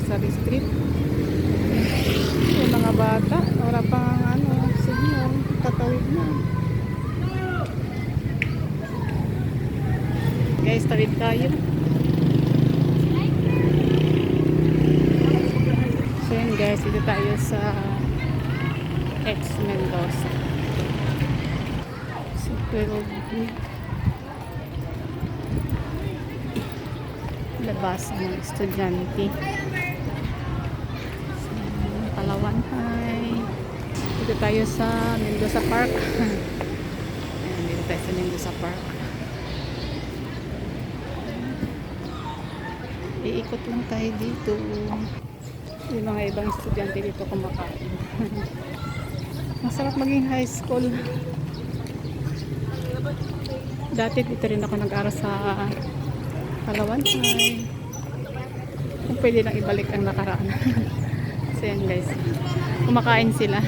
grocery street. Yung mga bata, wala pang signal, tatawid na. Guys, tawid tayo. So yun guys, dito tayo sa X Mendoza. So 12 labas ng estudyante. So, Palawan High. Dito tayo sa Mendoza Park. Ayan, dito tayo sa Mendoza Park. Iikot lang tayo dito. Yung mga ibang estudyante dito kumakain. Masarap maging high school. Dati dito rin ako nag-aral sa Palawan High. Kung pwede lang ibalik ang nakaraan. So yan guys, kumakain sila.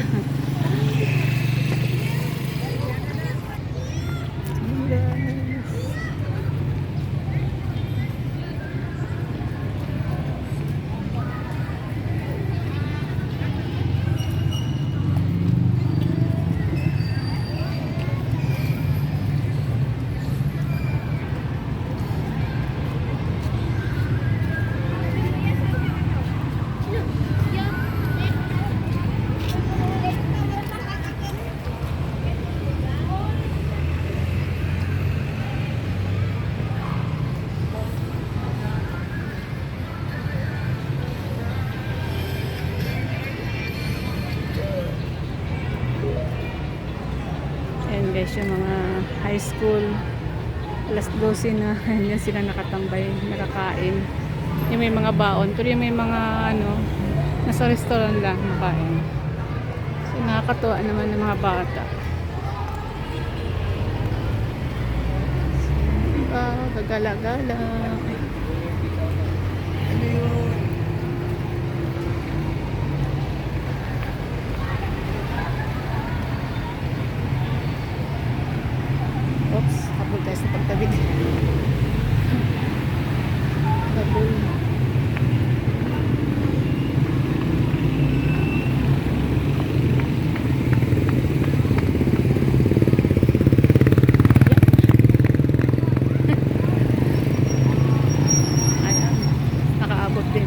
Ayan guys, yung mga high school, alas 12 na, yan sila nakatambay, nakakain. Yung may mga baon, pero yung may mga nasa restaurant lang makain. So nakakatuwa naman ng mga bata. Gagala-gala. Oops, habol tayo sa pagtawid. Habol. Ayan, nakaabot din.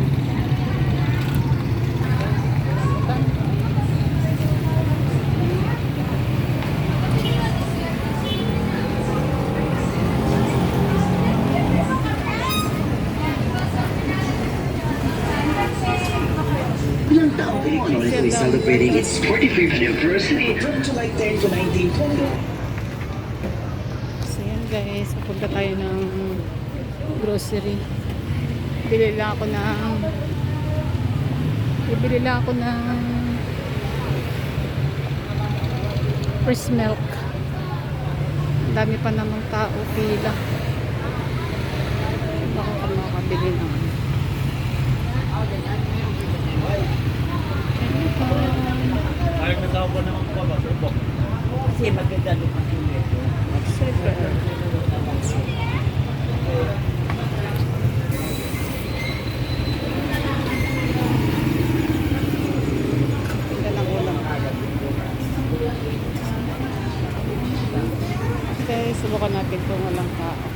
Ironically celebrating its 45th anniversary from July 10 to 19. So yan guys, pupunta tayo ng grocery. Bibili lang ako ng fresh milk. Ang dami pa namang tao, pila. Baka ka makakabili ng Ayaw na tao naman po ba? Kasi maganda doon ang inyo. Okay, subukan natin kung walang tao.